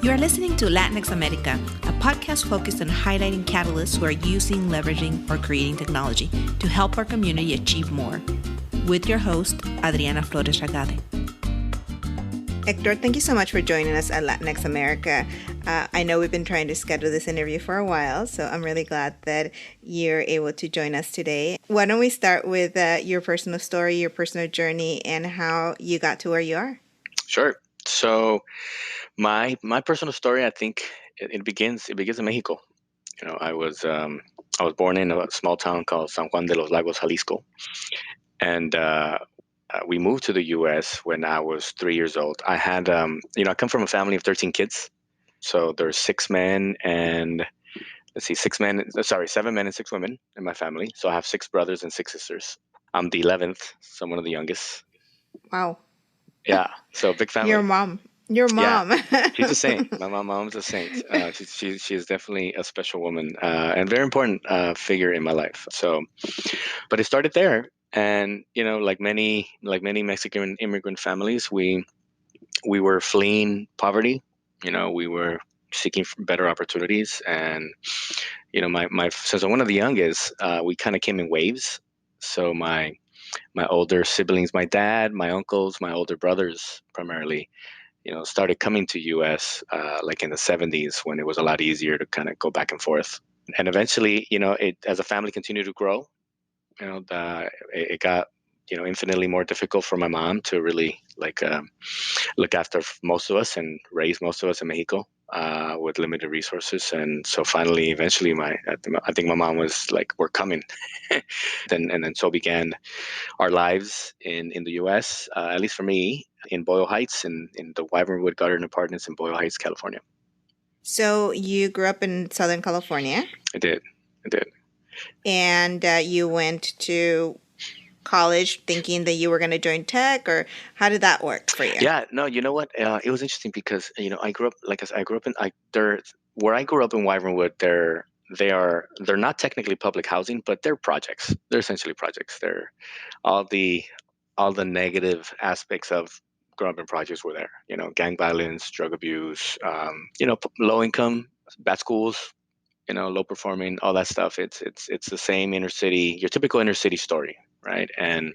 You are listening to Latinx America, a podcast focused on highlighting catalysts who are using, leveraging, or creating technology to help our community achieve more. With your host, Adriana Flores Ragade. Hector, thank you so much for joining us at Latinx America. I know we've been trying to schedule this interview for a while, so I'm really glad that you're able to join us today. Why don't we start with your personal story, your personal journey, and how you got to where you are? Sure. So my personal story, I think it begins in Mexico. I was born in a small town called San Juan de los Lagos, Jalisco, and we moved to the U.S. when I was 3 years old. I had I come from a family of 13 kids, so there's 6 men and 7 men and 6 women in my family. So I have 6 brothers and 6 sisters. I'm the 11th, so I'm one of the youngest. Wow. Yeah, so big family. Your mom. She's a saint. My mom's a saint. She is definitely a special woman and very important figure in my life. So, but it started there, and like many Mexican immigrant families, we were fleeing poverty. We were seeking for better opportunities, and my since I'm one of the youngest, we kind of came in waves. So my older siblings, my dad, my uncles, my older brothers, primarily started coming to U.S. Like in the 70s when it was a lot easier to kind of go back and forth. And eventually, it as a family continued to grow, it got infinitely more difficult for my mom to really look after most of us and raise most of us in Mexico with limited resources. And so finally, eventually, I think my mom was like, "We're coming," and then so began our lives in the U.S. At least for me, in Boyle Heights, in the Wyvernwood Garden Apartments in Boyle Heights, California. So you grew up in Southern California? I did. And you went to college thinking that you were going to join tech, or how did that work for you? Yeah, no, you know what? It was interesting because I grew up, like I said, where I grew up in Wyvernwood. They're not technically public housing, but they're projects. They're essentially projects. They're all the negative aspects of growing up in projects were there. Gang violence, drug abuse, low income, bad schools, low performing, all that stuff. It's the same inner city, your typical inner city story, right? And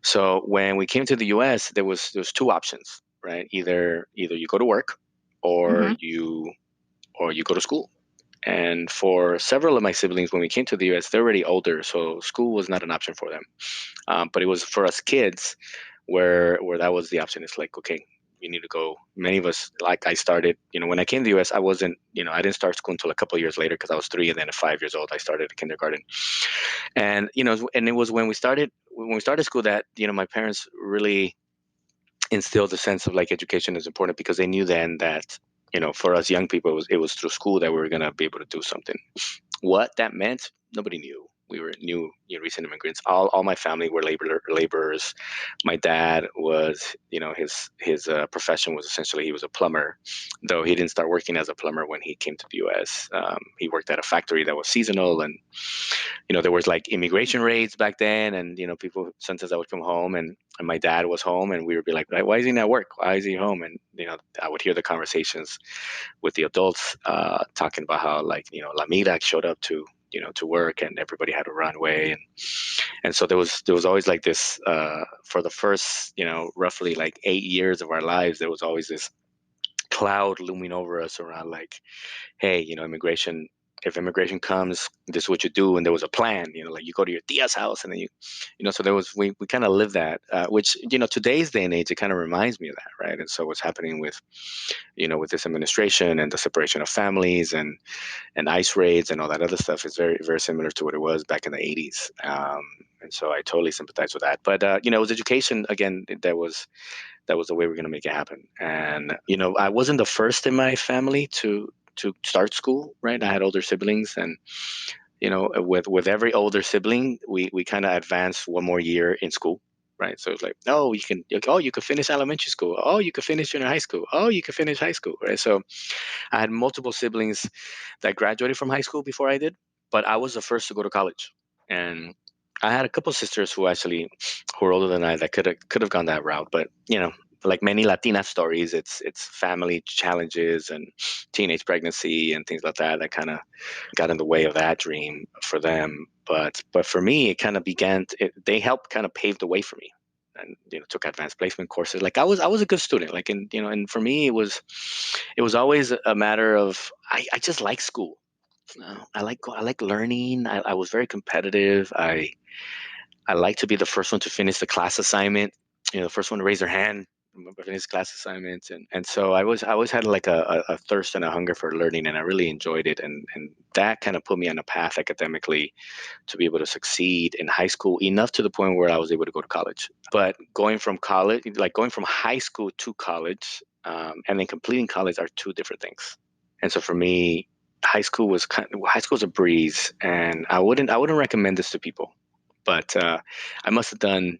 so when we came to the U.S., there was 2 options, right? Either you go to work, or you go to school. And for several of my siblings, when we came to the U.S., they're already older, so school was not an option for them. But it was for us kids where that was the option. It's like, okay, you need to go. Many of us, like I started, when I came to the U.S., I wasn't, I didn't start school until a couple of years later because I was 3, and then at 5 years old, I started kindergarten. And and it was when we started school that my parents really instilled a sense of like education is important, because they knew then that for us young people, it was through school that we were going to be able to do something. What that meant, nobody knew. We were new recent immigrants. All my family were laborers. My dad was, his profession was essentially, he was a plumber, though he didn't start working as a plumber when he came to the U.S. He worked at a factory that was seasonal, and there was like immigration raids back then, and people, sometimes I would come home and my dad was home, and we would be like, why is he not at work? Why is he home? And I would hear the conversations with the adults talking about how, like, La Mira showed up to work, and everybody had to run away, and so there was always like this for the first roughly like 8 years of our lives, there was always this cloud looming over us around, like, hey, immigration. If immigration comes, this is what you do. And there was a plan, like you go to your tia's house, and then so there was, we kind of lived that, which, today's day and age, it kind of reminds me of that. Right. And so what's happening with, with this administration and the separation of families and ICE raids and all that other stuff is very, very similar to what it was back in the 80s. And so I totally sympathize with that. But, it was education, again, that was the way we're going to make it happen. And, I wasn't the first in my family to start school, right? I had older siblings, and with every older sibling, we kind of advanced one more year in school, right? So it's like, oh, you could finish elementary school. Oh, you could finish junior high school. Oh, you could finish high school, right? So I had multiple siblings that graduated from high school before I did, but I was the first to go to college. And I had a couple sisters who were older than I, that could have gone that route, but like many Latina stories, it's family challenges and teenage pregnancy and things like that kind of got in the way of that dream for them. But for me, it kind of they helped kind of pave the way for me. And took advanced placement courses. Like I was a good student. Like and for me it was always a matter of I just like school. I like learning. I was very competitive. I like to be the first one to finish the class assignment. The first one to raise their hand, finish class assignments, and so I always had like a thirst and a hunger for learning, and I really enjoyed it, and that kind of put me on a path academically to be able to succeed in high school enough to the point where I was able to go to college. But going from high school to college, and then completing college are two different things. And so for me, high school's a breeze, and I wouldn't recommend this to people. But I must have done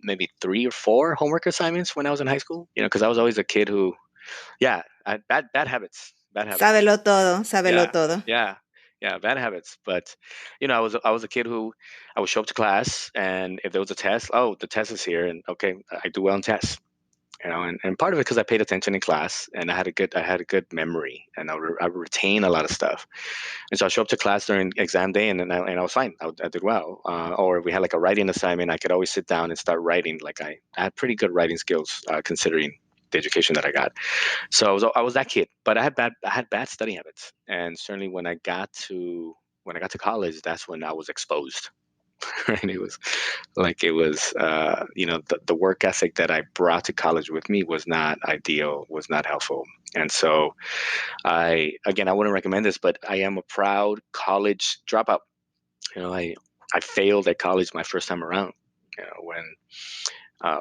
maybe 3 or 4 homework assignments when I was in high school. Because I was always a kid who, yeah, bad habits, bad habits. sábelo Yeah, todo. yeah, yeah, bad habits. But I was a kid who I would show up to class, and if there was a test, oh, the test is here, and okay, I do well on tests. And part of it because I paid attention in class, and I had a good memory, and I would retain a lot of stuff. And so I show up to class during exam day, and I was fine. I did well. Or if we had like a writing assignment, I could always sit down and start writing. Like I had pretty good writing skills, considering the education that I got. So I was that kid, but I had bad study habits, and certainly when I got to college, that's when I was exposed. Right? The work ethic that I brought to college with me was not ideal, was not helpful. And so I wouldn't recommend this, but I am a proud college dropout. I failed at college my first time around. When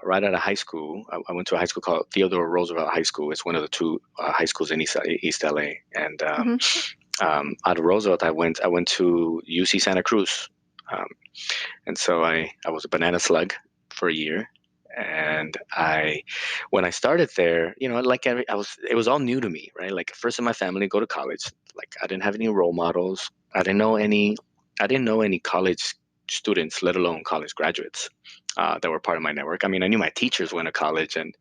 right out of high school, I went to a high school called Theodore Roosevelt High School. It's one of the two high schools in East LA. And Mhm. out of Roosevelt, I went to UC Santa Cruz. Um, and so I was a banana slug for a year. And when I started there, it was all new to me, right? Like first in my family, go to college. Like I didn't have any role models. I didn't know any college students, let alone college graduates, that were part of my network. I mean, I knew my teachers went to college, and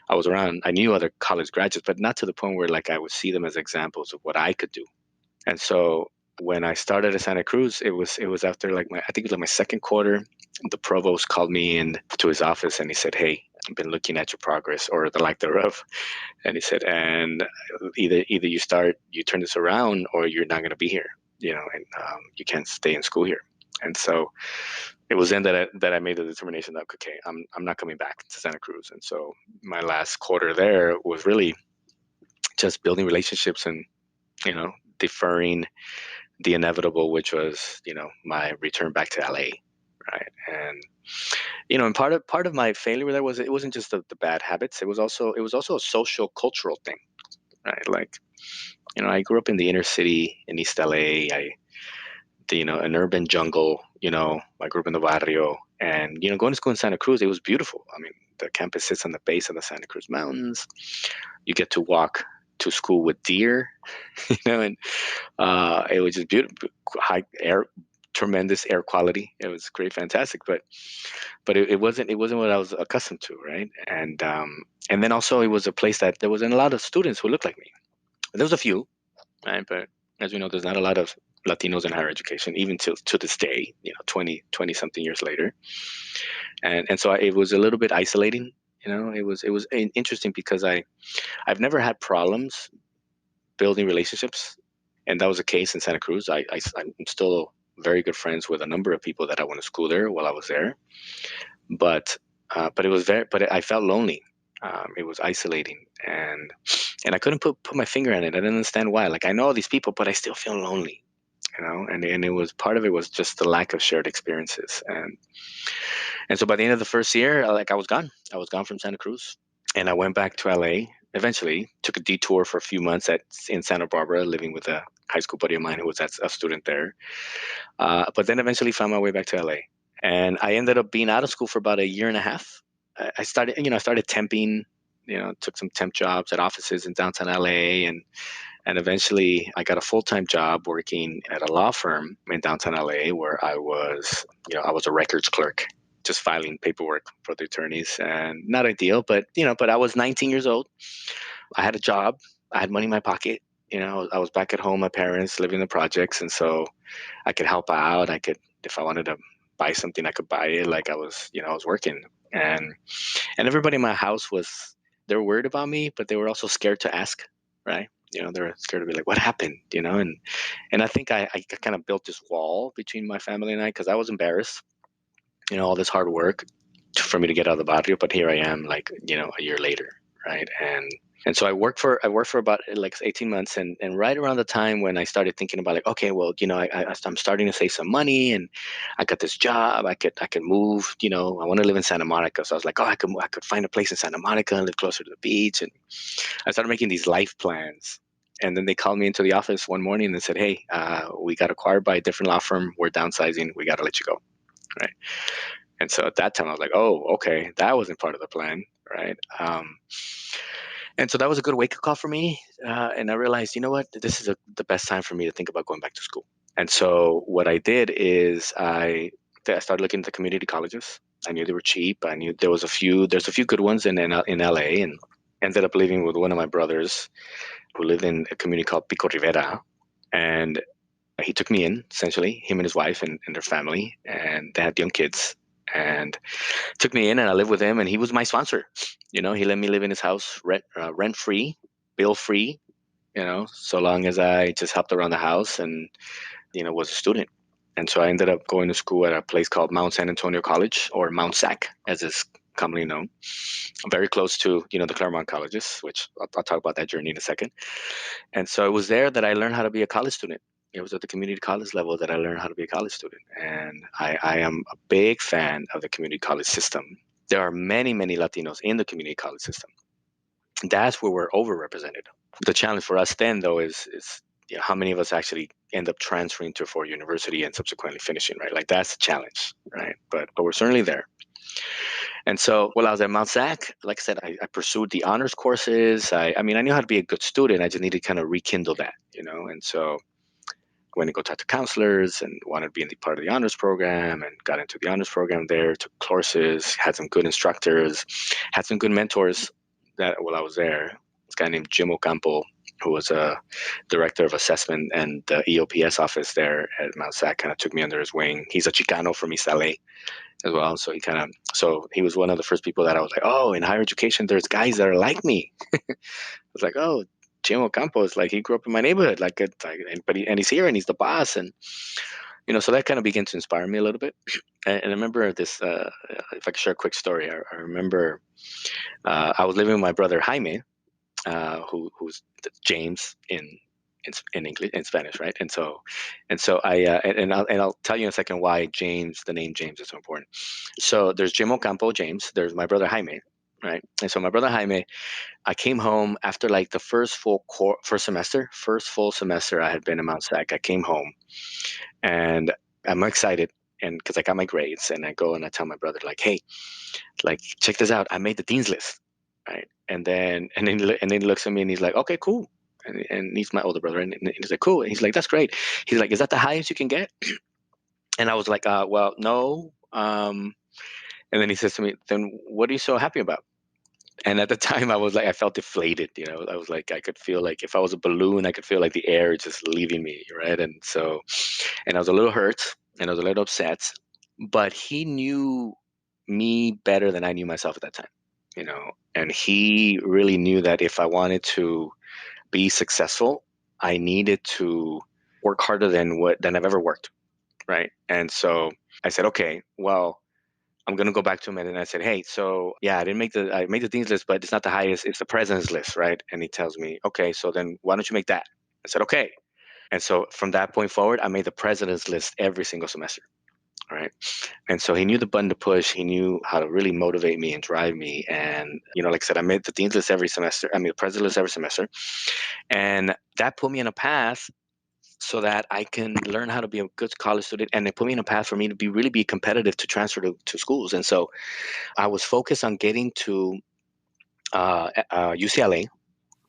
I was around. I knew other college graduates, but not to the point where like I would see them as examples of what I could do. And so when I started at Santa Cruz, it was after like I think it was like my second quarter. The provost called me in to his office, and he said, "Hey, I've been looking at your progress or the lack thereof." And he said, "And either you turn this around, or you're not going to be here. And you can't stay in school here." And so it was then that I made the determination that okay, I'm not coming back to Santa Cruz. And so my last quarter there was really just building relationships and deferring the inevitable, which was my return back to LA, right? And part of my failure there was it wasn't just the bad habits. It was also a social cultural thing, right? Like I grew up in the inner city in East LA. An urban jungle. I grew up in the barrio, and going to school in Santa Cruz, it was beautiful. I mean, the campus sits on the base of the Santa Cruz Mountains. You get to walk to school with deer, and it was just beautiful, high air, tremendous air quality. It was great, fantastic, but it wasn't what I was accustomed to, right? And then also it was a place that there wasn't a lot of students who looked like me. There was a few, right? But as we know, there's not a lot of Latinos in higher education, even to this day, 20 something years later. And so it was a little bit isolating. It was interesting because I've never had problems building relationships, and that was the case in Santa Cruz. I'm still very good friends with a number of people that I went to school there while I was there, but it was but I felt lonely. It was isolating, and I couldn't put my finger on it. I didn't understand why. Like I know all these people, but I still feel lonely. And it was part of it was just the lack of shared experiences, and so by the end of the first year, like I was gone from Santa Cruz, and I went back to LA. Eventually, took a detour for a few months in Santa Barbara, living with a high school buddy of mine who was a student there. But then eventually found my way back to LA, and I ended up being out of school for about a year and a half. I started temping. Took some temp jobs at offices in downtown LA, and eventually I got a full-time job working at a law firm in downtown LA where I was a records clerk, just filing paperwork for the attorneys, and not ideal, but I was 19 years old. I had a job. I had money in my pocket. I was back at home, my parents living in the projects, and so I could help out. I could, if I wanted to buy something, I could buy it. Like I was working, and everybody in my house they were worried about me, but they were also scared to ask, right? They were scared to be like, what happened? And I think I kind of built this wall between my family and I, because I was embarrassed, all this hard work for me to get out of the barrio, but here I am, like, a year later, right? And so I worked for about like 18 months, and right around the time when I started thinking about, like, okay, well, I'm starting to save some money, and I got this job. I could move. I want to live in Santa Monica, so I was like, oh, I could find a place in Santa Monica and live closer to the beach, and I started making these life plans. And then they called me into the office one morning and said, hey, we got acquired by a different law firm. We're downsizing. We got to let you go, right? And so at that time, I was like, oh, okay, that wasn't part of the plan, right? And so that was a good wake-up call for me. And I realized, you know what, this is the best time for me to think about going back to school. And so what I did is I started looking at the community colleges. I knew they were cheap. I knew there's a few good ones in LA, and ended up living with one of my brothers who lived in a community called Pico Rivera. And he took me in, essentially, him and his wife and their family, and they had young kids. And took me in, and I lived with him, and he was my sponsor. He let me live in his house rent free, bill free, so long as I just helped around the house and, was a student. And so I ended up going to school at a place called Mount San Antonio College, or Mount SAC, as it's commonly known, very close to, the Claremont colleges, which I'll talk about that journey in a second. And so it was there that I learned how to be a college student. It was at the community college level that I learned how to be a college student. And I am a big fan of the community college system. There are many, many Latinos in the community college system. That's where we're overrepresented. The challenge for us then, though, is how many of us actually end up transferring to a four-year university and subsequently finishing, right? Like, that's the challenge, right? But we're certainly there. And so while I was at Mount SAC, like I said, I pursued the honors courses. I mean, I knew how to be a good student. I just needed to kind of rekindle that, And so I went to go talk to counselors and wanted to be in the part of the honors program, and got into the honors program there, took courses, had some good instructors, had some good mentors that while I was there. This guy named Jim Ocampo, who was a director of assessment and the EOPS office there at Mount SAC, kind of took me under his wing. He's a Chicano from East LA as well. So he was one of the first people that I was like, oh, in higher education, there's guys that are like me. I was like, oh, Jim Ocampo is like, he grew up in my neighborhood, and he's here and he's the boss. And, so that kind of began to inspire me a little bit. And I remember this, if I could share a quick story, I remember I was living with my brother Jaime, who's James in English, in Spanish, right? And so I'll tell you in a second why the name James is so important. So there's Jim Ocampo, James. There's my brother Jaime, right? And so my brother Jaime, I came home after like the first full full semester I had been in Mount SAC. I came home, and I'm excited, and because I got my grades, and I go and I tell my brother, like, hey, like, check this out, I made the dean's list, right? And then he looks at me and he's like, okay, cool. And he's my older brother, and he's like, cool. And he's like, that's great. He's like, is that the highest you can get? And I was like, well, no. And then he says to me, then what are you so happy about? And at the time, I felt deflated. I was like, I could feel like if I was a balloon, I could feel like the air just leaving me, right? And I was a little hurt, and I was a little upset. But he knew me better than I knew myself at that time, and he really knew that if I wanted to be successful, I needed to work harder than I've ever worked, right? And so I said, okay, well, I'm gonna go back to him, and then I said, hey, so yeah, I made the dean's list, but it's not the highest, it's the president's list, right? And he tells me, okay, so then why don't you make that? I said, okay. And so from that point forward, I made the president's list every single semester, right? And so he knew the button to push. He knew how to really motivate me and drive me. And, like I said, I made the dean's list every semester. I mean, the president's list every semester. And that put me on a path so that I can learn how to be a good college student. And it put me in a path for me to really be competitive to transfer to schools. And so I was focused on getting to UCLA.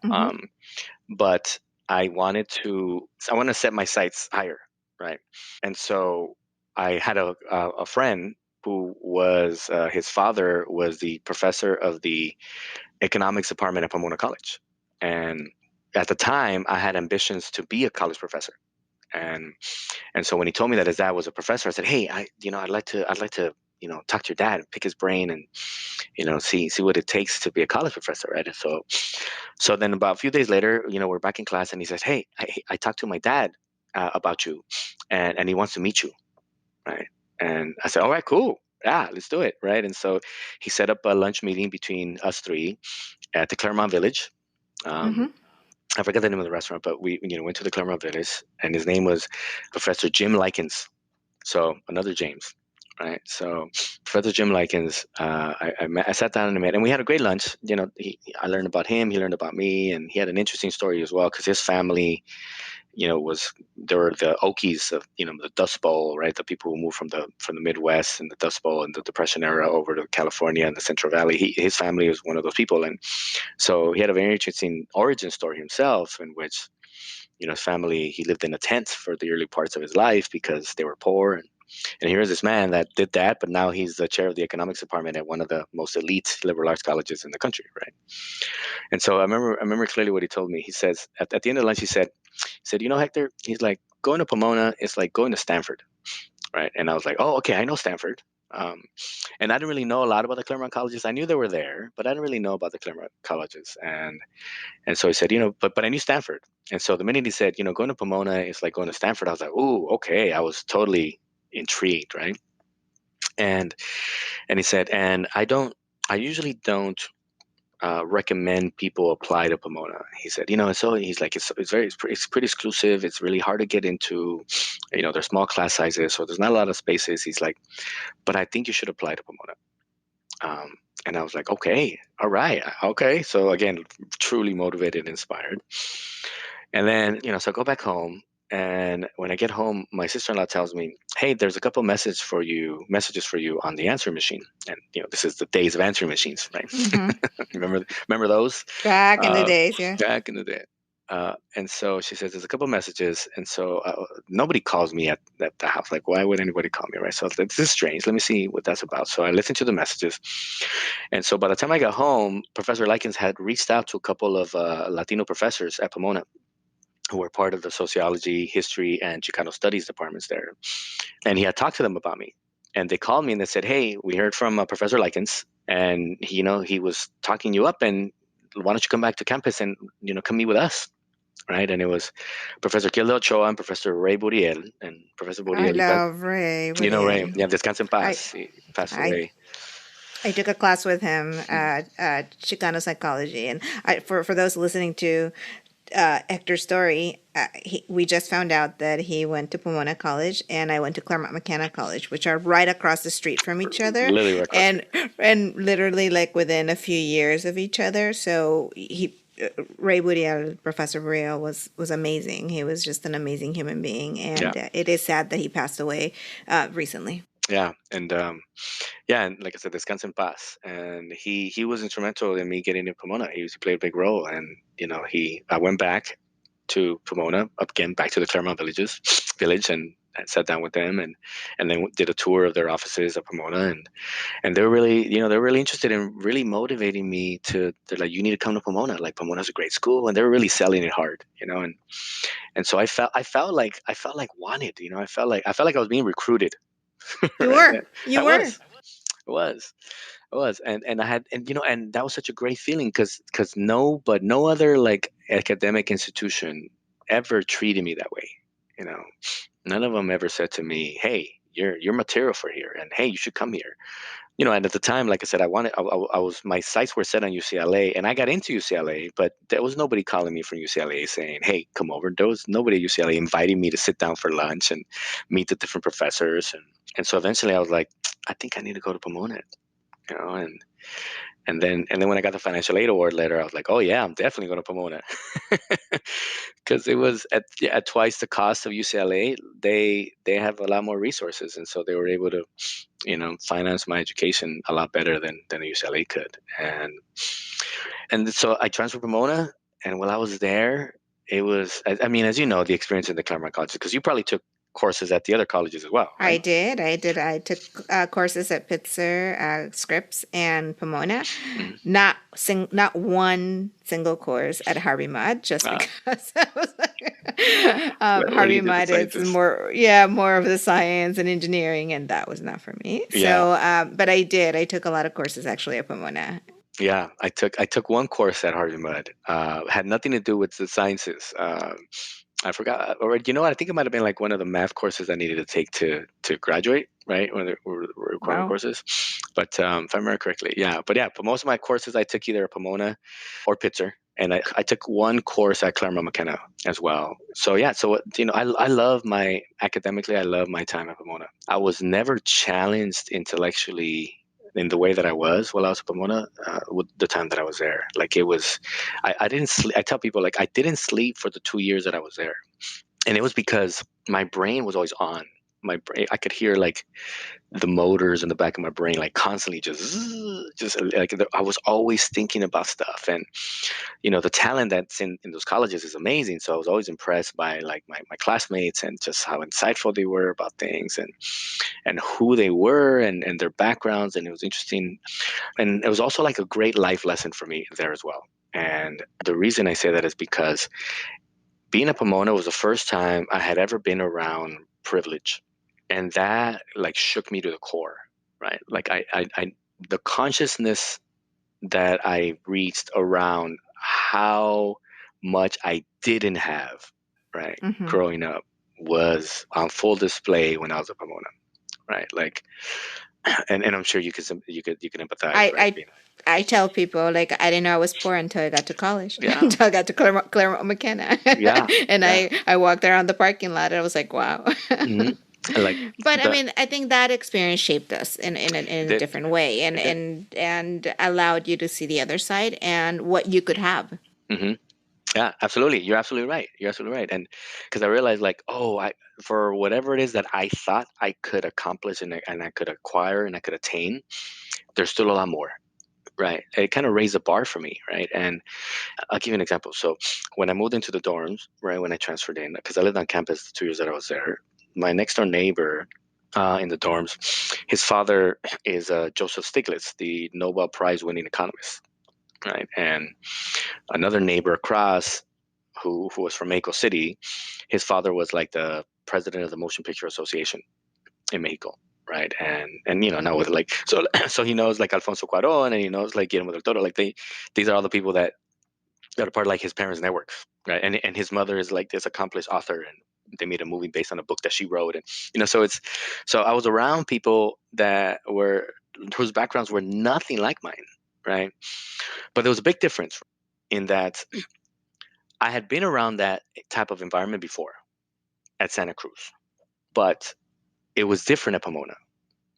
Mm-hmm. But I want to set my sights higher, right? And so I had a friend who was his father was the professor of the economics department at Pomona College, and at the time I had ambitions to be a college professor. And and so when he told me that his dad was a professor, I said, "Hey, I'd like to talk to your dad, pick his brain, and see what it takes to be a college professor, right?" And so then about a few days later, we're back in class, and he says, "Hey, I talked to my dad about you, and he wants to meet you, right?" And I said, "All right, cool, yeah, let's do it, right?" And so he set up a lunch meeting between us three at the Claremont Village. Um, Mm-hmm. I forget the name of the restaurant, but we went to the Claremont Village, and his name was Professor Jim Likens. So another James, right? So Professor Jim Likens, I sat down and I met, and we had a great lunch. I learned about him, he learned about me, and he had an interesting story as well because his family, was there were the Okies of the Dust Bowl, right? The people who moved from the Midwest and the Dust Bowl and the Depression era over to California and the Central Valley. His family was one of those people, and so he had a very interesting origin story himself, in which his family, he lived in a tent for the early parts of his life because they were poor. And here's this man that did that, but now he's the chair of the economics department at one of the most elite liberal arts colleges in the country, right? And so I remember clearly what he told me. He says at the end of lunch, he said, Hector, he's like, going to Pomona is like going to Stanford, right? And I was like, oh, okay, I know Stanford. Um, and I didn't really know a lot about the Claremont colleges. I knew they were there, but I didn't really know about the Claremont colleges. And so he said, but I knew Stanford. And so the minute he said, going to Pomona is like going to Stanford, I was like, ooh, okay. I was totally intrigued, right? And and he said, and I usually don't recommend people apply to Pomona. He said, so he's like, it's pretty exclusive. It's really hard to get into. There's small class sizes, so there's not a lot of spaces. He's like, but I think you should apply to Pomona. And I was like, okay, all right, okay. So again, truly motivated and inspired. And then, so I go back home. And when I get home, my sister-in-law tells me, "Hey, there's a couple messages for you on the answering machine." And this is the days of answering machines, right? Mm-hmm. remember those Back in the uh, days, yeah. back in the day. And so she says, "There's a couple messages," and so nobody calls me at the house. Like, why would anybody call me, right? So I was like, this is strange. Let me see what that's about. So I listened to the messages, and so by the time I got home, Professor Likens had reached out to a couple of Latino professors at Pomona who were part of the sociology, history, and Chicano studies departments there. And he had talked to them about me. And they called me and they said, "Hey, we heard from Professor Likens, and he was talking you up, and why don't you come back to campus and come meet with us?" Right? And it was Professor Kilde Ochoa and Professor Ray Buriel. And Professor I Buriel, love Ray Ray, Woodian. yeah, descansa en I paz. He passed I away. I took a class with him Mm. at Chicano psychology, and for those listening to Hector's story, we just found out that he went to Pomona College and I went to Claremont McKenna College, which are right across the street from each other, Literally right across the and street. literally like within a few years of each other. So Ray Woodian, Professor Brio, was amazing. He was just an amazing human being, Yeah. and it is sad that he passed away recently. Yeah. And like I said, descansa en paz. And he was instrumental in me getting to Pomona. He played a big role. And I went back to Pomona, again back to the Claremont village, and sat down with them, and then did a tour of their offices at Pomona, and they were really they were really interested in really motivating me to. They're like, "You need to come to Pomona. Like, Pomona's a great school," and they were really selling it hard, and so I felt like wanted, I felt like I was being recruited. You Right. were, you I were. was. I was. I was. And I had, and that was such a great feeling because no other like academic institution ever treated me that way. You know, none of them ever said to me, "Hey, you're material for here," and, "Hey, you should come here." And at the time, like I said, I was, my sights were set on UCLA, and I got into UCLA, but there was nobody calling me from UCLA saying, "Hey, come over." There was nobody at UCLA inviting me to sit down for lunch and meet the different professors, and so eventually I was like, I think I need to go to Pomona, and then when I got the financial aid award letter, I was like, oh yeah, I'm definitely going to Pomona, because it was at twice the cost of UCLA. They have a lot more resources, and so they were able to finance my education a lot better than UCLA could. And so I transferred to Pomona, and while I was there, it was, I mean, as you know, the experience in the Claremont College, because you probably took courses at the other colleges as well, I right? did. I did. I took courses at Pitzer, Scripps, and Pomona. Mhm. Not one single course at Harvey Mudd, just Uh, because I was like, well, Harvey you did the Mudd is sciences. more, yeah, more of the science and engineering, and that was not for me. Yeah, So, but I did. I took a lot of courses actually at Pomona. yeah. I took one course at Harvey Mudd. Had nothing to do with the sciences. I forgot, or you know what? I think it might have been like one of the math courses I needed to take to graduate, right? One of the requirement Wow. courses. But if I remember correctly, yeah. But yeah, for most of my courses, I took either Pomona or Pitzer, and I took one course at Claremont McKenna as well. So yeah, so I love my academically, I love my time at Pomona. I was never challenged intellectually in the way that I was while I was at Pomona with the time that I was there. Like it was, I didn't sleep. I tell people like I didn't sleep for the 2 years that I was there, and it was because my brain was always on. My brain, I could hear like the motors in the back of my brain, like constantly just like I was always thinking about stuff, and the talent that's in those colleges is amazing. So I was always impressed by like my classmates and just how insightful they were about things and who they were and their backgrounds, and it was interesting, and it was also like a great life lesson for me there as well. And the reason I say that is because being a Pomona was the first time I had ever been around privilege, and that like shook me to the core, right? Like the consciousness that I reached around how much I didn't have, right, Hmm. growing up was on full display when I was a Pomona, right? Like, and I'm sure you can empathize, I, right? I I tell people like I didn't know I was poor until I got to college, Yeah, until I got to Claremont McKenna, yeah, and yeah. I walked around the parking lot and I was like, wow. Hmm. Like But I the mean, I think that experience shaped us in a did different way, it did. and allowed you to see the other side and what you could have. Hmm. Yeah, absolutely. You're absolutely right. You're absolutely right. And because I realized, like, oh, for whatever it is that I thought I could accomplish and I could acquire and I could attain, there's still a lot more, right? It kind of raised the bar for me, right? And I'll give you an example. So when I moved into the dorms, right, when I transferred in, because I lived on campus the 2 years that I was there, my next door neighbor in the dorms, his father is Joseph Stiglitz, the Nobel Prize winning economist, right? And another neighbor across who was from Mexico City, his father was like the president of the Motion Picture Association in Mexico, right? And now with like so he knows like Alfonso Cuarón, and he knows like Guillermo del Toro. Like these are all the people that are part of like his parents' networks, right? And his mother is like this accomplished author, and they made a movie based on a book that she wrote, and so I was around people that were whose backgrounds were nothing like mine, right? But there was a big difference in that I had been around that type of environment before at Santa Cruz, but it was different at Pomona.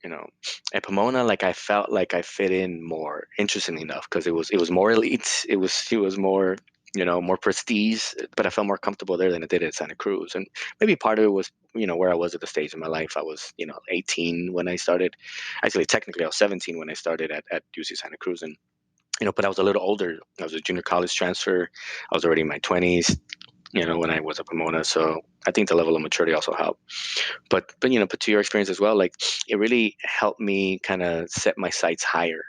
You know, at Pomona, like I felt like I fit in more, interestingly enough, because it was more elite. It was more, more prestige. But I felt more comfortable there than I did at Santa Cruz, and maybe part of it was where I was at the stage in my life. I was 18 when I started. Actually, technically, I was 17 when I started at UC Santa Cruz, and but I was a little older. I was a junior college transfer. I was already in my 20s. When I was at Pomona, so I think the level of maturity also helped. But to your experience as well, like it really helped me kind of set my sights higher.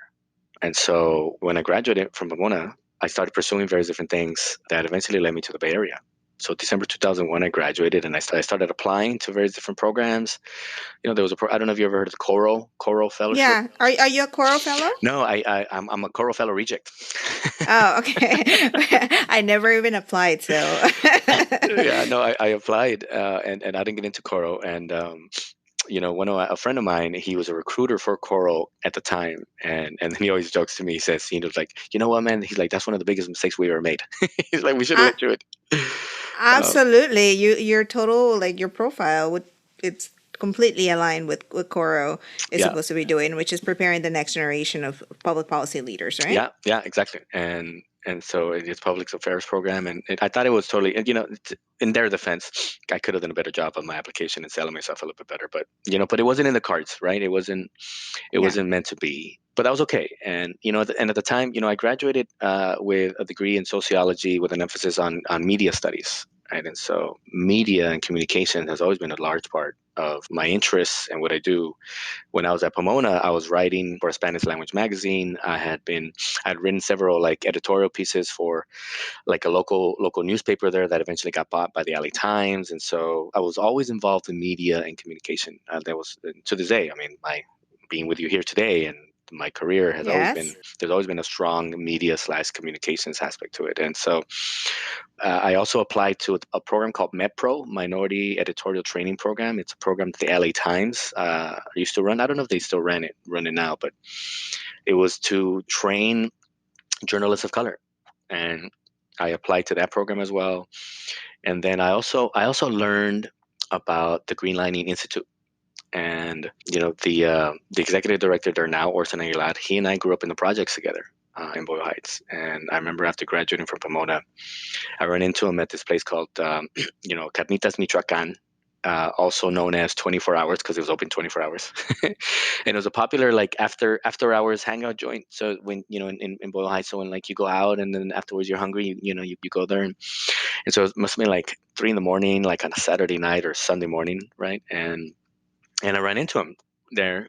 And so when I graduated from Pomona, I started pursuing various different things that eventually led me to the Bay Area. So December 2001, I graduated, and I started applying to various different programs. There was I don't know if you ever heard of the Choral Fellowship. Yeah, are you a choral fellow? No, I'm a Choral Fellow reject. Oh, okay. I never even applied, so. Yeah, no, I applied, and I didn't get into choral. And a friend of mine, he was a recruiter for choral at the time, and he always jokes to me. He says, like, you know what, man? He's like, that's one of the biggest mistakes we ever made. He's like, we should have I, let you it. Uh, Absolutely. Your total, like your profile would, it's completely aligned with what Coro is yeah, supposed to be doing, which is preparing the next generation of public policy leaders, right? yeah, exactly. And so it's public affairs program, and I thought it was totally, and in their defense, I could have done a better job on my application and selling myself a little bit better, but but it wasn't in the cards, right? It Yeah. wasn't meant to be, but that was okay. And at the time, I graduated with a degree in sociology with an emphasis on media studies. right? And so media and communication has always been a large part of my interests and what I do. When I was at Pomona, I was writing for a Spanish language magazine. I'd written several like editorial pieces for like a local newspaper there that eventually got bought by the LA Times. And so I was always involved in media and communication. That was to this day. I mean, my being with you here today and my career has always been Yes. there's always been a strong media slash communications aspect to it. And so I also applied to a program called MedPro, Minority Editorial Training Program. It's a program that the LA Times used to run. I don't know if they still run it now, but it was to train journalists of color. And I applied to that program as well. And then I also learned about the Green Lining Institute. And the executive director there now, Orson Aguilar, he and I grew up in the projects together in Boyle Heights. And I remember after graduating from Pomona, I ran into him at this place called Carnitas Michoacan, also known as 24 Hours because it was open 24 hours. And it was a popular like after hours hangout joint. So when in Boyle Heights, so when like you go out and then afterwards you're hungry, you go there, and so it must have been like 3 in the morning, like on a Saturday night or Sunday morning, right? And I ran into him there,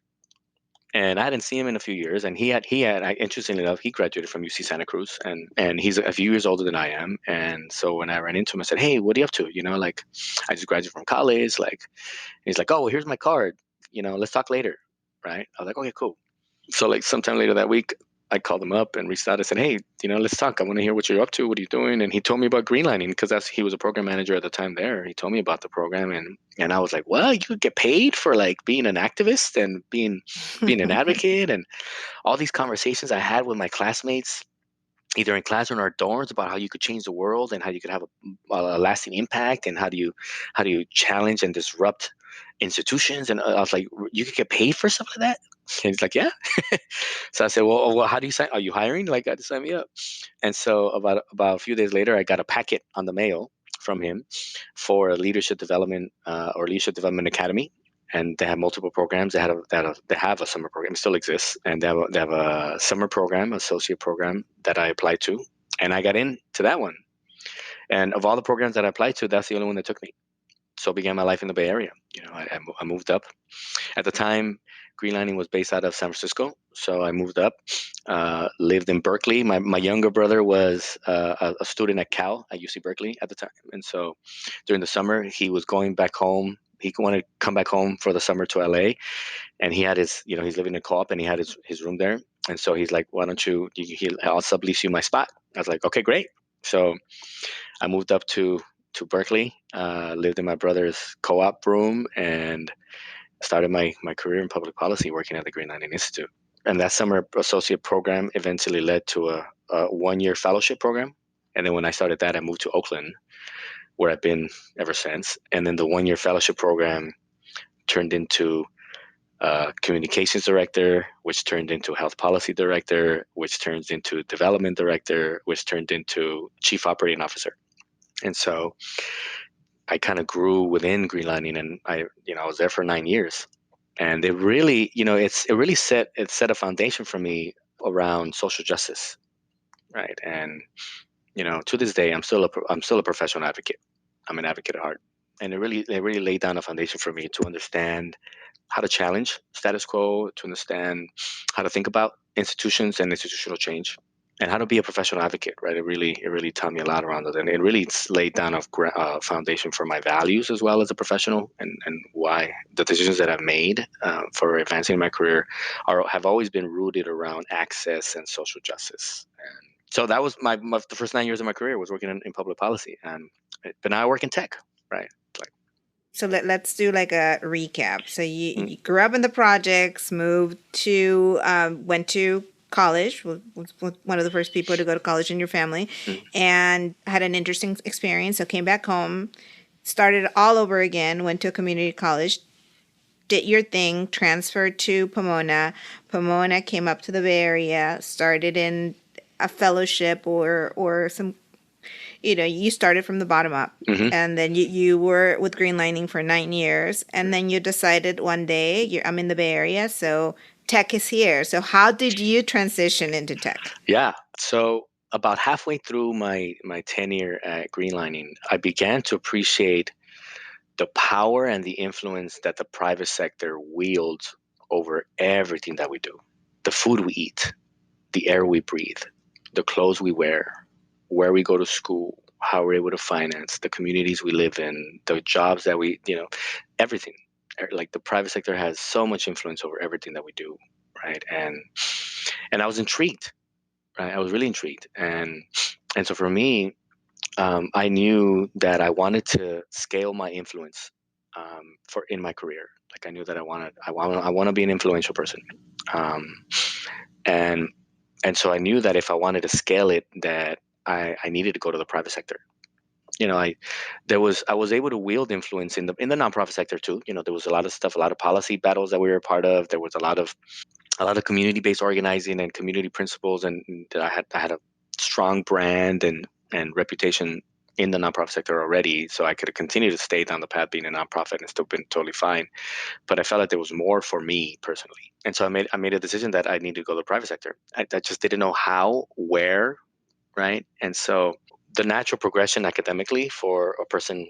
and I hadn't seen him in a few years. And interestingly enough, he graduated from UC Santa Cruz, and he's a few years older than I am. And so when I ran into him, I said, "Hey, what are you up to? Like I just graduated from college." Like he's like, "Oh, well, here's my card. Let's talk later." Right? I was like, "Okay, cool." So like sometime later that week, I called him up and reached out. I said, "Hey, let's talk. I want to hear what you're up to. What are you doing?" And he told me about greenlining because he was a program manager at the time there. He told me about the program, and I was like, "Well, you could get paid for like being an activist and being an advocate." And all these conversations I had with my classmates, either in class or in our dorms, about how you could change the world and how you could have a lasting impact, and how do you challenge and disrupt institutions. And I was like, "You could get paid for stuff like that?" And he's like, "Yeah." So I said, "Well, how do you sign? Are you hiring? Like, sign me up." And so about a few days later, I got a packet on the mail from him for a leadership development academy. And they have multiple programs. They have a summer program. It still exists, and they have a summer program, associate program that I applied to, and I got into that one. And of all the programs that I applied to, that's the only one that took me. So began my life in the Bay Area. I moved up. At the time, Greenlining was based out of San Francisco, so I moved up, lived in Berkeley. My younger brother was a student at Cal at UC Berkeley at the time, and so during the summer he was going back home. He wanted to come back home for the summer to LA, and he had he's living in a co-op, and he had his room there. And so he's like, "Why don't I'll sublease you my spot." I was like, "Okay, great." So I moved up to Berkeley, lived in my brother's co-op room, and started my career in public policy working at the Green Lining Institute. And that summer associate program eventually led to a 1-year fellowship program. And then when I started that, I moved to Oakland, where I've been ever since. And then the 1-year fellowship program turned into communications director, which turned into health policy director, which turns into development director, which turned into chief operating officer. And so I kind of grew within Green Lining, and I was there for 9 years, and it really, set a foundation for me around social justice, right? And to this day, I'm still a professional advocate. I'm an advocate at heart, and it really laid down a foundation for me to understand how to challenge status quo, to understand how to think about institutions and institutional change, and how to be a professional advocate. Right? It really taught me a lot around it, and it really laid down a foundation for my values as well as a professional, and why the decisions that I've made for advancing my career have always been rooted around access and social justice. And so that was the first 9 years of my career was working in public policy, but now I work in tech, right? Like, So let's do like a recap. So mm, you grew up in the projects, went to college, was one of the first people to go to college in your family, mm, and had an interesting experience. So came back home, started all over again, went to a community college, did your thing, transferred to Pomona. Pomona came up to the Bay Area, started in a fellowship or some, you started from the bottom up. mhm. And then you were with Greenlining for 9 years. And then you decided one day, I'm in the Bay Area, so tech is here. So how did you transition into tech? Yeah. So about halfway through my tenure at Greenlining, I began to appreciate the power and the influence that the private sector wields over everything that we do. The food we eat, the air we breathe, the clothes we wear, where we go to school, how we're able to finance, the communities we live in, the jobs that we, everything. Like the private sector has so much influence over everything that we do, right? And I was intrigued, right? I was really intrigued, and so for me, I knew that I wanted to scale my influence for in my career. Like I knew that I want to be an influential person, um, and and so I knew that if I wanted to scale it, that I needed to go to the private sector. I was able to wield influence in the nonprofit sector too. There was a lot of stuff, a lot of policy battles that we were a part of. There was a lot of community based organizing and community principles, and I had a strong brand and reputation in the nonprofit sector already, so I could have continued to stay down the path being a nonprofit and still been totally fine. But I felt like there was more for me personally, and so I made a decision that I needed to go to the private sector. I just didn't know how, where, right? And so the natural progression academically for a person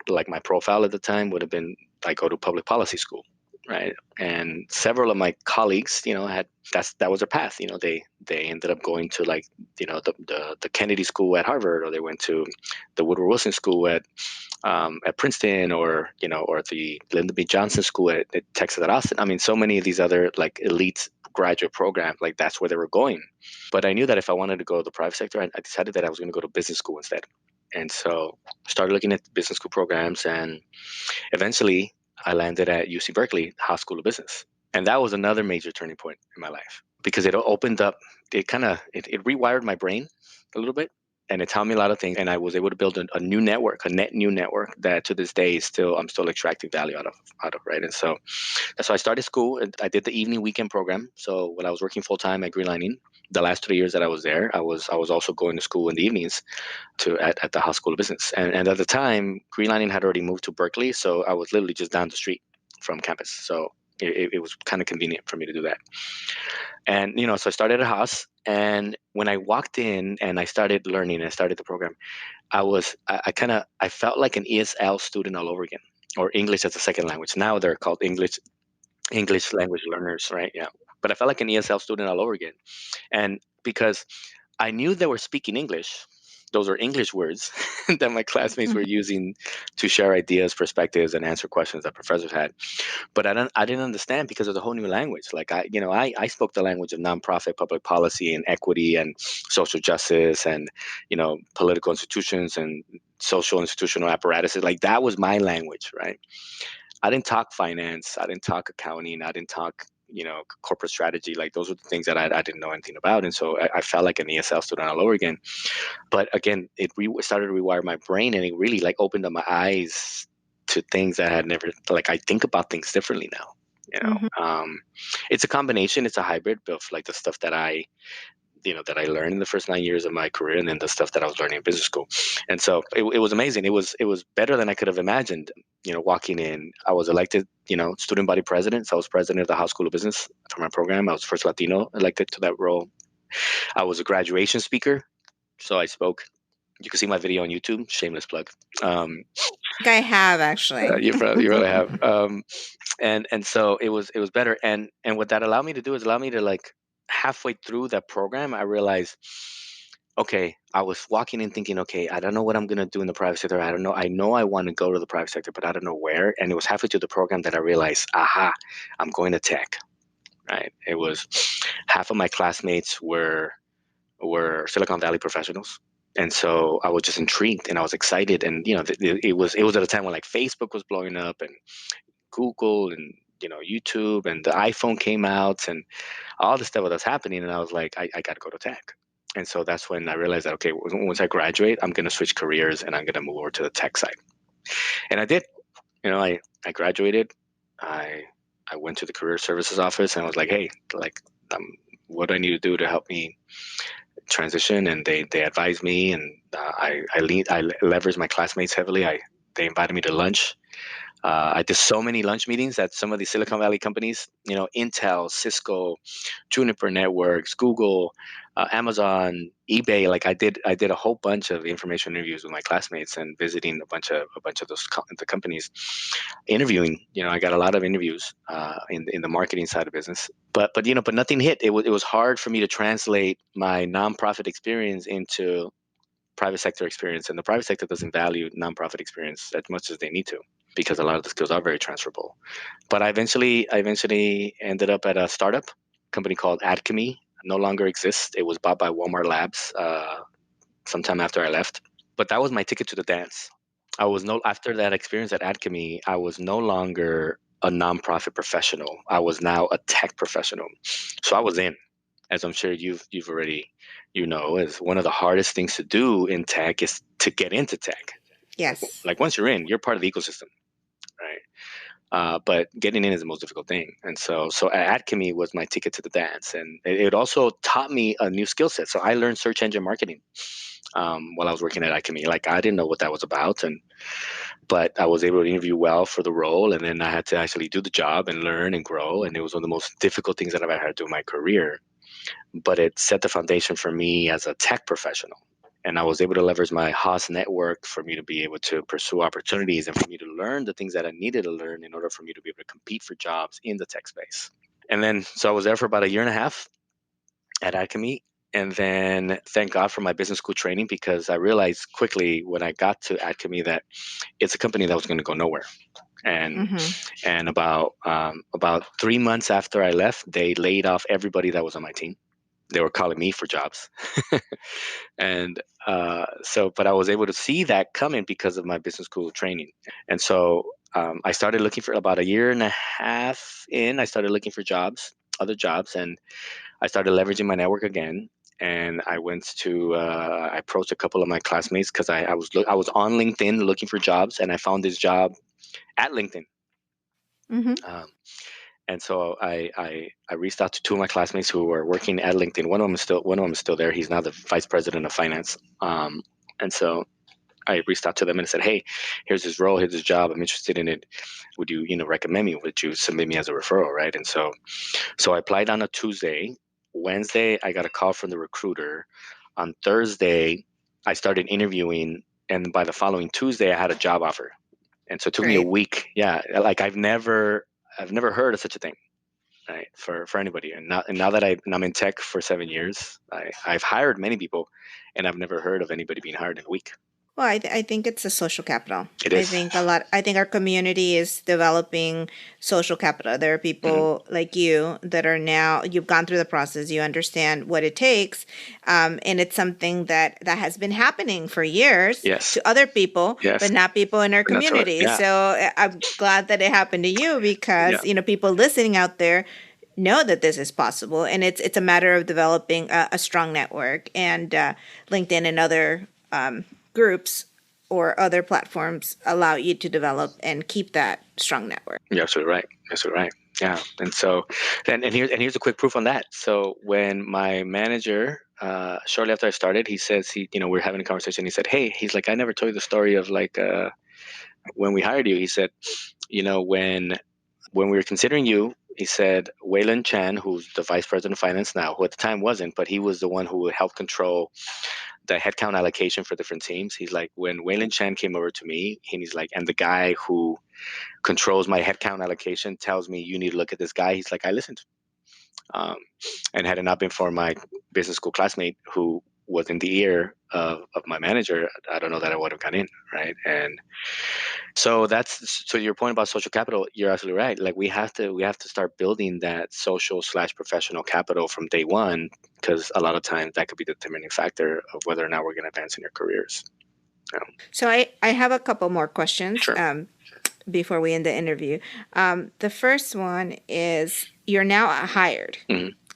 like my profile at the time would have been I go to public policy school, right? And several of my colleagues, had that was their path. They ended up going to like the Kennedy School at Harvard, or they went to the Woodrow Wilson School at Princeton, or the Lyndon B. Johnson School at Texas at Austin. I mean, so many of these other like elite graduate programs, like that's where they were going. But I knew that if I wanted to go to the private sector, I decided that I was going to go to business school instead. And so started looking at business school programs, and eventually I landed at UC Berkeley, House School of Business. And that was another major turning point in my life because it opened up, it rewired my brain a little bit, and it taught me a lot of things. And I was able to build a new network, a net new network that to this day I'm still extracting value out of, right? And so I started school, and I did the evening weekend program. So when I was working full time at Greenlining, the last 3 years that I was there, I was also going to school in the evenings at the House School of Business. And at the time, Greenlining had already moved to Berkeley, so I was literally just down the street from campus. So it was kind of convenient for me to do that. And so I started at House, and when I walked in and I started learning, I started the program, I felt like an ESL student all over again, or English as a second language. Now they're called English language learners, right? Yeah. But I felt like an ESL student all over again. And because I knew they were speaking English, those are English words that my classmates were using to share ideas, perspectives, and answer questions that professors had. But I didn't understand because of the whole new language. Like I spoke the language of nonprofit public policy and equity and social justice and, political institutions and social institutional apparatuses. Like that was my language, right? I didn't talk finance. I didn't talk accounting. I didn't talk, corporate strategy. Like those were the things that I didn't know anything about. And so I felt like an ESL student all over again. But again, it started to rewire my brain, and it really like opened up my eyes to things that I had never, like I think about things differently now. It's a combination. It's a hybrid of like the stuff that I learned in the first 9 years of my career, and then the stuff that I was learning in business school. And so it was amazing. It was better than I could have imagined. Walking in, I was elected, student body president. So I was president of the House School of Business for my program. I was the first Latino elected to that role. I was a graduation speaker. So I spoke. You can see my video on YouTube. Shameless plug. I have actually. You really have. And so it was better. And what that allowed me to do is allow me to like halfway through that program, I realized, okay, I was walking in thinking, okay, I don't know what I'm gonna do in the private sector. I don't know. I know I want to go to the private sector, but I don't know where. And it was halfway through the program that I realized, aha, I'm going to tech. Right. It was half of my classmates were Silicon Valley professionals. And so I was just intrigued and I was excited. And, it was at a time when like Facebook was blowing up and Google and, YouTube and the iPhone came out and all the stuff that was happening. And I was like, I got to go to tech. And so that's when I realized that, okay, once I graduate, I'm going to switch careers and I'm going to move over to the tech side. And I did. I graduated. I went to the career services office and I was like, hey, like, what do I need to do to help me transition? And they advised me, and I leveraged my classmates heavily. They invited me to lunch I did so many lunch meetings at some of the Silicon Valley companies, Intel, Cisco, Juniper Networks, Google, Amazon, eBay. Like I did a whole bunch of information interviews with my classmates and visiting a bunch of the companies, interviewing. I got a lot of interviews in the marketing side of business, but nothing hit. It was hard for me to translate my nonprofit experience into private sector experience, and the private sector doesn't value nonprofit experience as much as they need to, because a lot of the skills are very transferable. But I eventually ended up at a startup company called Adchemy. No longer exists. It was bought by Walmart Labs sometime after I left. But that was my ticket to the dance. I was no After that experience at Adchemy, I was no longer a nonprofit professional. I was now a tech professional. So I was in, as I'm sure you've already is one of the hardest things to do in tech is to get into tech. Yes. Like once you're in, you're part of the ecosystem, right? But getting in is the most difficult thing. And so Adchemy was my ticket to the dance, and it also taught me a new skill set. So I learned search engine marketing while I was working at Adchemy. Like I didn't know what that was about, but I was able to interview well for the role, and then I had to actually do the job and learn and grow. And it was one of the most difficult things that I've ever had to do in my career. But it set the foundation for me as a tech professional. And I was able to leverage my Haas network for me to be able to pursue opportunities and for me to learn the things that I needed to learn in order for me to be able to compete for jobs in the tech space. And then, so I was there for about a year and a half at Alchemy. And then, thank God for my business school training, because I realized quickly when I got to Alchemy that it's a company that was going to go nowhere. And about 3 months after I left, they laid off everybody that was on my team. They were calling me for jobs. And but I was able to see that coming because of my business school training. And so I started looking for about a year and a half in. I started looking for other jobs, and I started leveraging my network again. And I approached a couple of my classmates because I was on LinkedIn looking for jobs, and I found this job at LinkedIn. Um, and so I reached out to two of my classmates who were working at LinkedIn. One of them is still there. He's now the vice president of finance. And so I reached out to them and said, "Hey, here's this role, here's this job. I'm interested in it. Would you recommend me? Would you submit me as a referral?" Right? And so I applied on a Tuesday. Wednesday, I got a call from the recruiter. On Thursday, I started interviewing, and by the following Tuesday, I had a job offer. And so it took me a week. Yeah, like I've never heard of such a thing, right? For anybody. And now that I'm in tech for 7 years, I've hired many people, and I've never heard of anybody being hired in a week. Well, I think it's a social capital. It I is. think I think our community is developing social capital. There are people like you that are now, you've gone through the process, you understand what it takes. And it's something that has been happening for years Yes. to other people, Yes. but not people in our But not to us, community. yeah. So I'm glad that it happened to you because, Yeah. people listening out there know that this is possible. And it's a matter of developing a strong network, and LinkedIn and other groups or other platforms allow you to develop and keep that strong network. You're absolutely right. You're absolutely right. Yeah. And so, here's a quick proof on that. So when my manager, shortly after I started, he says we're having a conversation. He said, "Hey," he's like, "I never told you the story of like when we hired you." He said, when we were considering you, he said, Waylon Chan, who's the vice president of finance now, who at the time wasn't, but he was the one who would help control the headcount allocation for different teams. He's like, when Waylon Chan came over to me, and he's like, and the guy who controls my headcount allocation tells me you need to look at this guy. He's like, I listened. And had it not been for my business school classmate who was in the ear of my manager, I don't know that I would have gone in, right? And so your point about social capital. You're absolutely right. Like we have to start building that social/professional capital from day one, because a lot of times that could be the determining factor of whether or not we're going to advance in your careers. So I have a couple more questions. Sure. Before we end the interview. The first one is, you're now hired,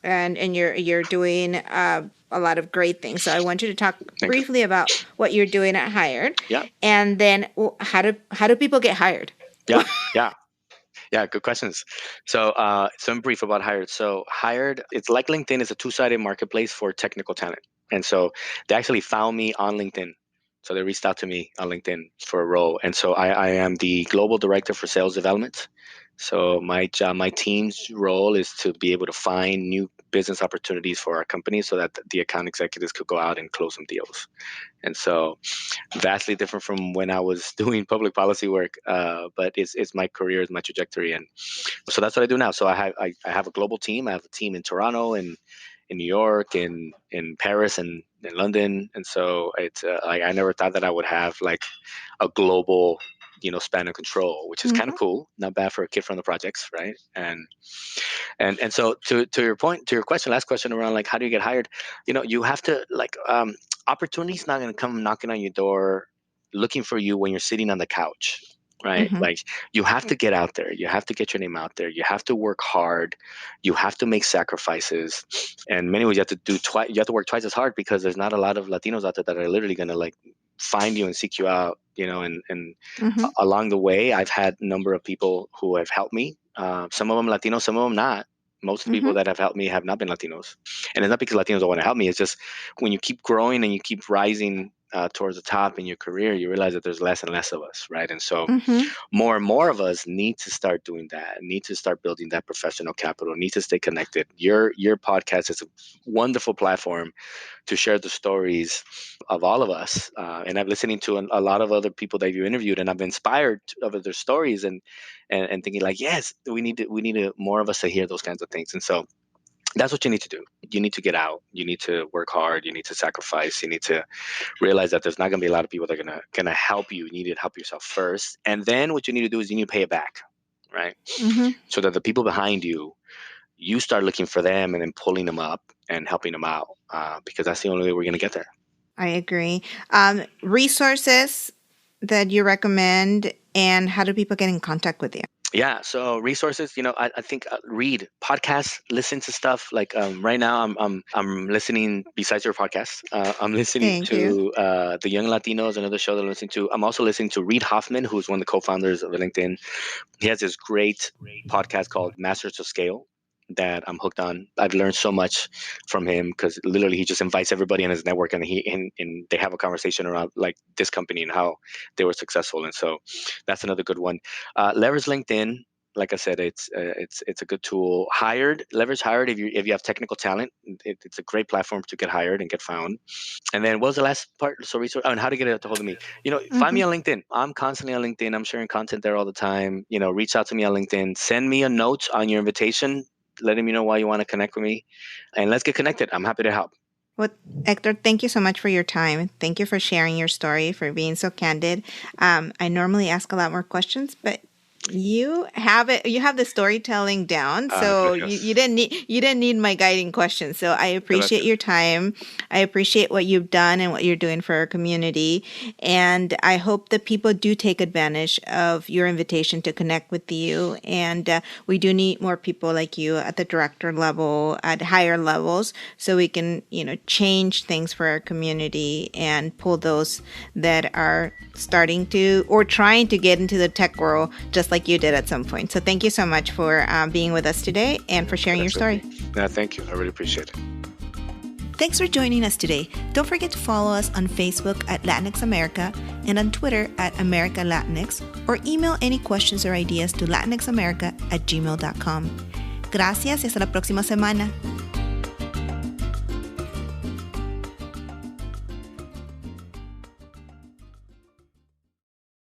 and you're doing a lot of great things. So I want you to talk briefly about what you're doing at Hired. Yeah. And then how do people get hired? Yeah, good questions. So some brief about Hired. So Hired, it's like LinkedIn, is a two-sided marketplace for technical talent. And so they actually found me on LinkedIn. So they reached out to me on LinkedIn for a role. And so I am the global director for sales development. So my job, my team's role is to be able to find new business opportunities for our company so that the account executives could go out and close some deals. And so vastly different from when I was doing public policy work, but it's my career, it's my trajectory. And so that's what I do now. So I have a global team. I have a team in Toronto and in New York, in Paris, and in London. And so it's like I never thought that I would have like a global, span of control, which is kind of cool. Not bad for a kid from the projects, right? And so to your point, to your question, last question around like how do you get hired? You have to like opportunity's not going to come knocking on your door looking for you when you're sitting on the couch, right? Like you have to get out there, you have to get your name out there, you have to work hard, you have to make sacrifices, and many ways you have to do twice, you have to work twice as hard because there's not a lot of Latinos out there that are literally going to like find you and seek you out, and along the way I've had a number of people who have helped me, some of them Latinos, some of them not. Most of the people that have helped me have not been Latinos, and it's not because Latinos don't want to help me. It's just when you keep growing and you keep rising towards the top in your career, you realize that there's less and less of us, right? And so more and more of us need to start doing that, need to start building that professional capital, need to stay connected. Your podcast is a wonderful platform to share the stories of all of us. And I'm listening to a lot of other people that you interviewed, and I've been inspired of their stories and thinking like, yes, we need more of us to hear those kinds of things. And so that's what you need to do. You need to get out. You need to work hard. You need to sacrifice. You need to realize that there's not going to be a lot of people that are going to help you. You need to help yourself first. And then what you need to do is you need to pay it back, right? So that the people behind you, you start looking for them and then pulling them up and helping them out, because that's the only way we're going to get there. I agree. Resources that you recommend, and how do people get in contact with you? Yeah, so resources, I think read podcasts, listen to stuff like right now I'm listening, besides your podcast, I'm listening to the Young Latinos, another show that I'm listening to. I'm also listening to Reid Hoffman, who's one of the co-founders of LinkedIn. He has this great podcast called Masters of Scale that I'm hooked on. I've learned so much from him because literally he just invites everybody in his network and they have a conversation around like this company and how they were successful. And so that's another good one. Leverage LinkedIn. Like I said, it's a good tool. Leverage Hired. If you have technical talent, it's a great platform to get hired and get found. And then what was the last part? So resource, and how to get a hold of me. Find me on LinkedIn. I'm constantly on LinkedIn. I'm sharing content there all the time. Reach out to me on LinkedIn. Send me a note on your invitation, letting me know why you want to connect with me, and let's get connected. I'm happy to help. Well, Hector, thank you so much for your time. Thank you for sharing your story, for being so candid. I normally ask a lot more questions, but you have it. You have the storytelling down, so you didn't need my guiding questions. So I appreciate your time. I appreciate what you've done and what you're doing for our community, and I hope that people do take advantage of your invitation to connect with you. And we do need more people like you at the director level, at higher levels, so we can change things for our community and pull those that are starting to or trying to get into the tech world, just like you did at some point. So thank you so much for being with us today and for sharing your story. Yeah, thank you. I really appreciate it. Thanks for joining us today. Don't forget to follow us on Facebook at Latinx America and on Twitter at America Latinx, or email any questions or ideas to latinxamerica@gmail.com. Gracias y hasta la próxima semana.